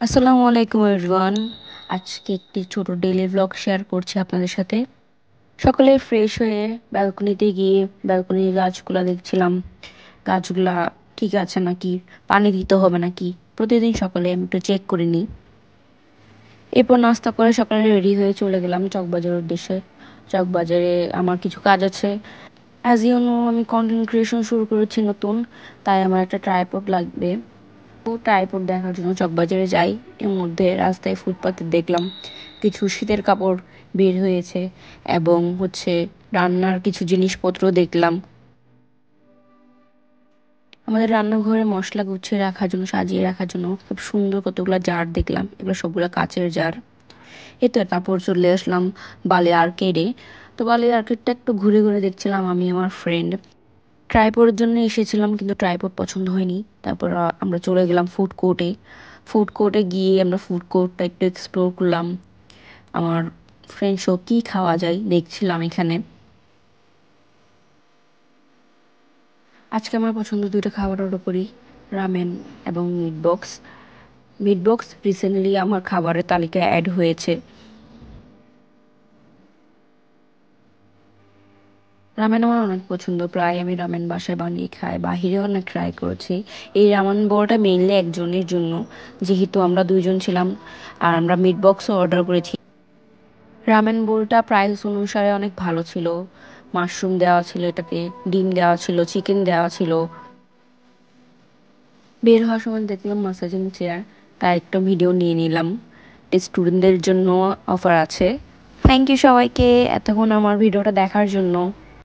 আসসালামু আলাইকুম এভরিওয়ান। আজকে একটি ছোট ডেইলি ব্লগ শেয়ার করছি আপনাদের সাথে। সকালে ফ্রেশ হয়ে ব্যালকনিতে গিয়ে ব্যালকনির গাছগুলা দেখছিলাম। গাছগুলা ঠিক আছে নাকি, পানি দিতে হবে নাকি, প্রতিদিন সকালে আমি একটু চেক করে নিই। এরপর নাস্তা করে সকালে রেডি হয়ে চলে গেলাম চকবাজারের উদ্দেশ্যে। চকবাজারে আমার কিছু কাজ আছে। অ্যাজ ইউ নো, আমি কন্টেন্ট ক্রিয়েশন শুরু করেছি নতুন, তাই আমার একটা ট্রাইপড লাগবে। ট্রাইপড দেখার জন্য চকবাজারে যাই। এর মধ্যে রাস্তায় ফুটপাতে দেখলাম কিছু শীতের কাপড় বের হয়েছে এবং রান্নার কিছু জিনিসপত্র দেখলাম। আমাদের রান্নাঘরে মশলা গুছিয়ে রাখার জন্য, সাজিয়ে রাখার জন্য খুব সুন্দর কতগুলো জার দেখলাম। এগুলো সবগুলো কাচের জার। এই তো তারপর চলে আসলাম বালি আর্কেডে। তো বালি আর্কেডটা একটু ঘুরে ঘুরে দেখছিলাম আমি আমার ফ্রেন্ড। ট্রাইপডের জন্য এসেছিলাম কিন্তু ট্রাইপড পছন্দ হয়নি। তারপর আমরা চলে গেলাম ফুড কোর্টে। ফুড কোর্টে গিয়ে আমরা ফুড কোর্টটা একটু এক্সপ্লোর করলাম। আমার ফ্রেন্ড সহ কী খাওয়া যায় দেখছিলাম এখানে। আজকে আমার পছন্দ দুইটা খাবার অর্ডার করি, রামেন এবং meat box. Meat box recently আমার খাবারের তালিকায় অ্যাড হয়েছে। রামেন আমার অনেক পছন্দ, প্রায় আমি রামেন বাসায় বানিয়ে খাই, বাহিরে অনেক ট্রাই করেছি। এই রামেন বড়টা মেইনলি একজনের জন্য, যেহেতু আমরা দুইজন ছিলাম। আর আমরা মিট বক্সও অর্ডার করেছি। রামেন বোলটা প্রাইস অনুসারে অনেক ভালো ছিল। মাশরুম দেওয়া ছিল এটাতে, ডিম দেওয়া ছিল, চিকেন দেওয়া ছিল। বের হওয়ার সময় দেখলাম মাসাজিং চেয়ার, তার একটা ভিডিও নিয়ে নিলাম। স্টুডেন্টদের জন্য অফার আছে। থ্যাংক ইউ সবাইকে এতক্ষণ আমার ভিডিওটা দেখার জন্য।